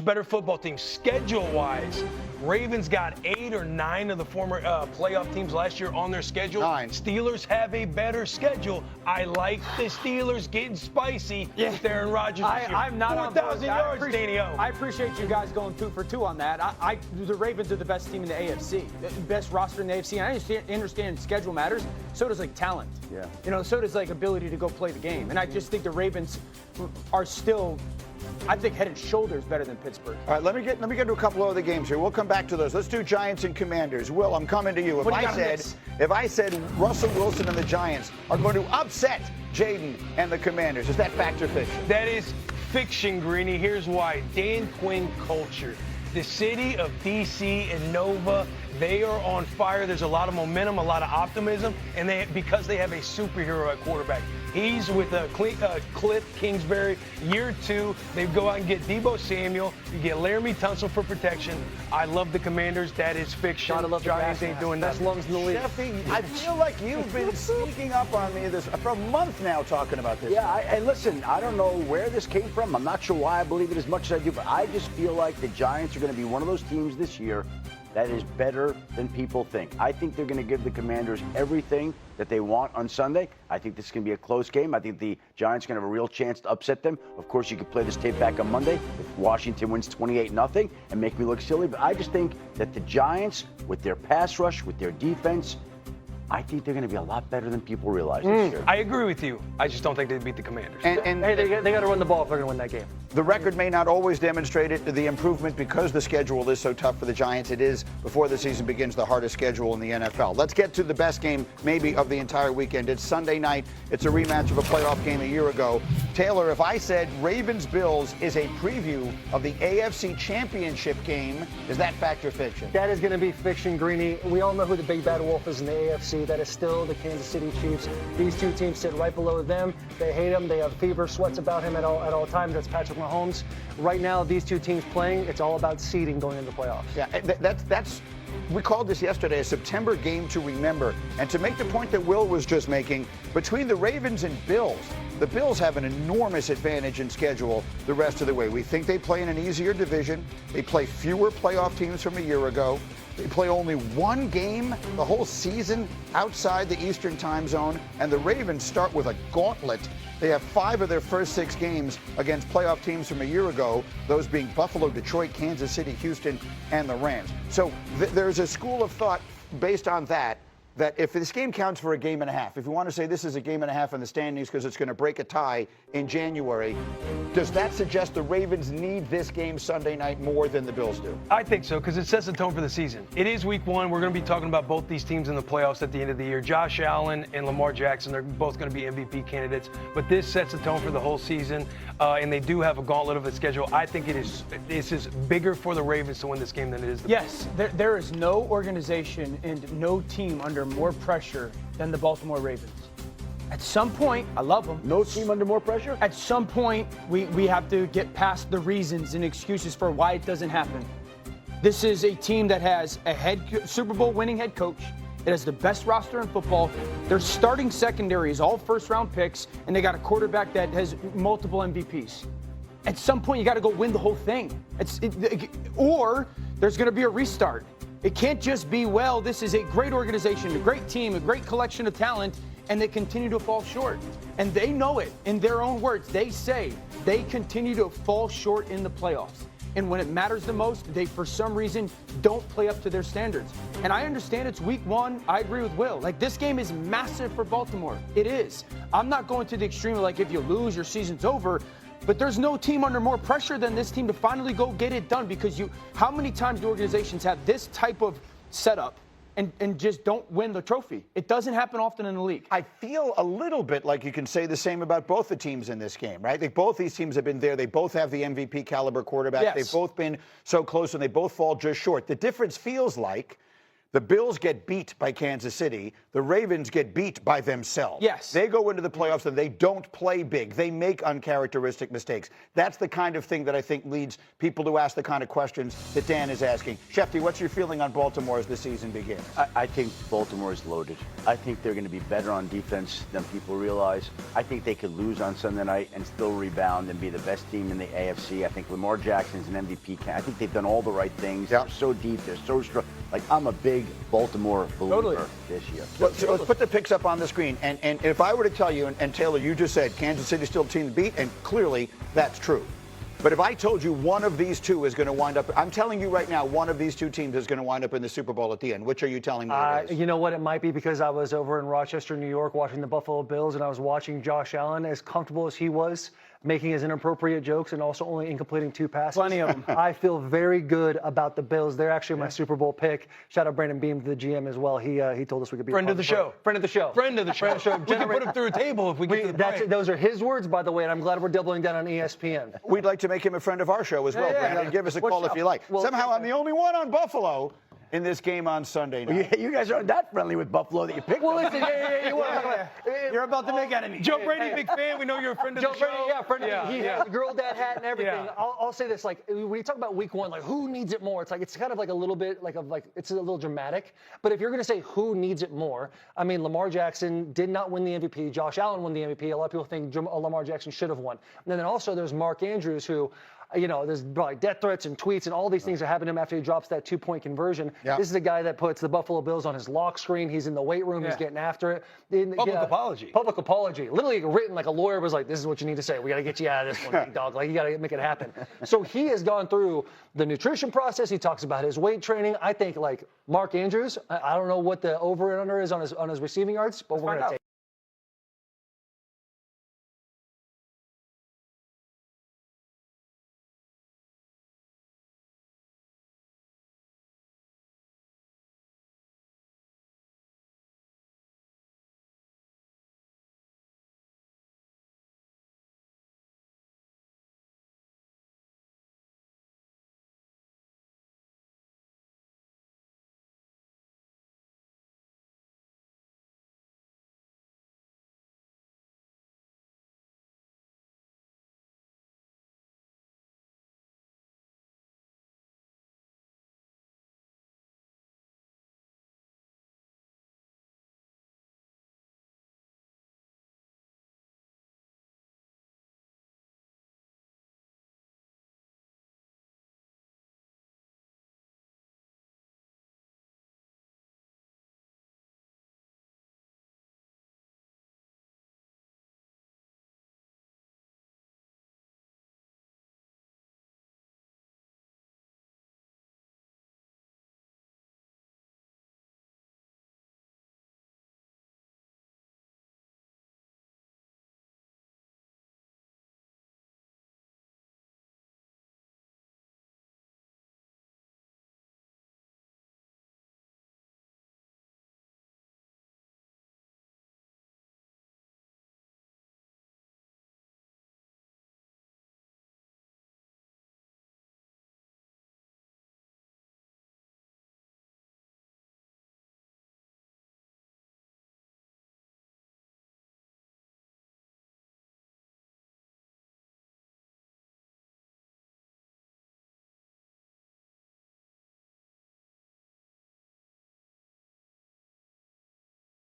better football team. Schedule-wise, Ravens got 8 or 9 of the former playoff teams last year on their schedule. 9. Steelers have a better schedule. I like the Steelers getting spicy with Aaron Rodgers this year. I'm not 4,000 yards, Danny O. I appreciate you guys going 2 for 2 on that. The Ravens are the best team in the AFC, the best roster in the AFC. And I understand schedule matters. So does talent. Yeah. So does ability to go play the game. And I just think the Ravens are still, I think, head and shoulders better than Pittsburgh. All right, let me get to a couple of other games here. We'll come back to those. Let's do Giants and Commanders. Will, I'm coming to you. If I said Russell Wilson and the Giants are going to upset Jayden and the Commanders, is that fact or fiction? That is fiction, Greeny. Here's why. Dan Quinn culture. The city of D.C. and Nova, they are on fire. There's a lot of momentum, a lot of optimism, and because they have a superhero at quarterback. He's with Cliff Kingsbury, year 2. They go out and get Deebo Samuel. You get Laramie Tunsil for protection. I love the Commanders. That is fiction. Giants ain't doing that. Best lungs in the league. Sheffy, I feel like you've been sneaking up on me for a month now talking about this. Yeah, and listen, I don't know where this came from. I'm not sure why I believe it as much as I do, but I just feel like the Giants are going to be one of those teams this year that is better than people think. I think they're going to give the Commanders everything that they want on Sunday. I think this is going to be a close game. I think the Giants are going to have a real chance to upset them. Of course, you could play this tape back on Monday if Washington wins 28-0 and make me look silly. But I just think that the Giants, with their pass rush, with their defense, I think they're going to be a lot better than people realize this year. I agree with you. I just don't think they beat the Commanders. And Hey, they got to run the ball if they're going to win that game. the record may not always demonstrate it, the improvement, because the schedule is so tough for the Giants. It is, before the season begins, the hardest schedule in the NFL. Let's get to the best game, maybe, of the entire weekend. It's Sunday night. It's a rematch of a playoff game a year ago. Taylor, if I said Ravens-Bills is a preview of the AFC Championship game, is that fact or fiction? That is going to be fiction, Greeny. We all know who the big bad wolf is in the AFC. That is still the Kansas City Chiefs. These two teams sit right below them. They hate him. They have fever sweats about him at all times. That's Patrick Mahomes. Right now, these two teams playing, it's all about seeding going into the playoffs. Yeah, that's we called this yesterday a September game to remember. And to make the point that Will was just making, between the Ravens and Bills, the Bills have an enormous advantage in schedule the rest of the way. We think they play in an easier division. They play fewer playoff teams from a year ago. They play only one game the whole season outside the Eastern time zone. And the Ravens start with a gauntlet. They have 5 of their first 6 games against playoff teams from a year ago, those being Buffalo, Detroit, Kansas City, Houston, and the Rams. So there's a school of thought based on that if this game counts for a game and a half, if you want to say this is a game and a half in the standings because it's going to break a tie in January, does that suggest the Ravens need this game Sunday night more than the Bills do? I think so, because it sets the tone for the season. It is week 1. We're going to be talking about both these teams in the playoffs at the end of the year. Josh Allen and Lamar Jackson, they're both going to be MVP candidates. But this sets the tone for the whole season, and they do have a gauntlet of a schedule. I think this is bigger for the Ravens to win this game than it is the Yes, there is no organization and no team under more pressure than the Baltimore Ravens. At some point, I love them. No team under more pressure? At some point, we have to get past the reasons and excuses for why it doesn't happen. This is a team that has a Super Bowl winning head coach. It has the best roster in football. Their starting secondary is all first-round picks, and they got a quarterback that has multiple MVPs. At some point, you got to go win the whole thing. Or there's going to be a restart. It can't just be, well, this is a great organization, a great team, a great collection of talent, and they continue to fall short. And they know it in their own words. They say they continue to fall short in the playoffs. And when it matters the most, they, for some reason, don't play up to their standards. And I understand it's week 1. I agree with Will. This game is massive for Baltimore. It is. I'm not going to the extreme of, if you lose, your season's over. But there's no team under more pressure than this team to finally go get it done, because how many times do organizations have this type of setup and just don't win the trophy? It doesn't happen often in the league. I feel a little bit like you can say the same about both the teams in this game, right? Both these teams have been there. They both have the MVP caliber quarterback. Yes. They've both been so close, and they both fall just short. The difference feels like The Bills get beat by Kansas City. The Ravens get beat by themselves. Yes. They go into the playoffs and they don't play big. They make uncharacteristic mistakes. That's the kind of thing that I think leads people to ask the kind of questions that Dan is asking. Shefty, what's your feeling on Baltimore as the season begins? I think Baltimore is loaded. I think they're going to be better on defense than people realize. I think they could lose on Sunday night and still rebound and be the best team in the AFC. I think Lamar Jackson's an MVP. I think they've done all the right things. Yep. They're so deep. They're so strong. Like, I'm a big Baltimore believer this year. So let's put the picks up on the screen. And if I were to tell you, and Taylor, you just said Kansas City's still the team to beat, and clearly that's true. But if I told you one of these two is going to wind up, I'm telling you right now, one of these two teams is going to wind up in the Super Bowl at the end. Which are you telling me it is? You know what? It might be because I was over in Rochester, New York, watching the Buffalo Bills, and I was watching Josh Allen, as comfortable as he was, making his inappropriate jokes and also only incompleting 2 passes. Plenty of them. I feel very good about the Bills. They're actually my Super Bowl pick. Shout out Brandon Beam, the GM, as well. He told us we could be Friend of the show. Friend of the show. Friend of the show. We can put him through a table if we get to the point. Those are his words, by the way, and I'm glad we're doubling down on ESPN. We'd like to make him a friend of our show as well, Brandon. Give us a call if you like. Well, somehow I'm the only one on Buffalo in this game on Sunday night. You guys aren't that friendly with Buffalo that you picked. Well, listen, You're about to make enemies. Joe Brady, big fan. We know you're a friend of the show. Friend of he has the girl dad hat and everything. Yeah. I'll say this, like, when you talk about week 1, like, who needs it more? It's kind of like a little bit, like it's a little dramatic. But if you're going to say who needs it more, I mean, Lamar Jackson did not win the MVP. Josh Allen won the MVP. A lot of people think Lamar Jackson should have won. And then also there's Mark Andrews, who, there's like death threats and tweets and all these things that happen to him after he drops that 2-point conversion. Yeah. This is a guy that puts the Buffalo Bills on his lock screen. He's in the weight room. He's getting after it. Public apology. Public apology. Literally written like a lawyer was like, this is what you need to say. We got to get you out of this one, big dog. Like, you got to make it happen. So he has gone through the nutrition process. He talks about his weight training. I think, like, Mark Andrews, I don't know what the over and under is on his receiving yards, but we're going to take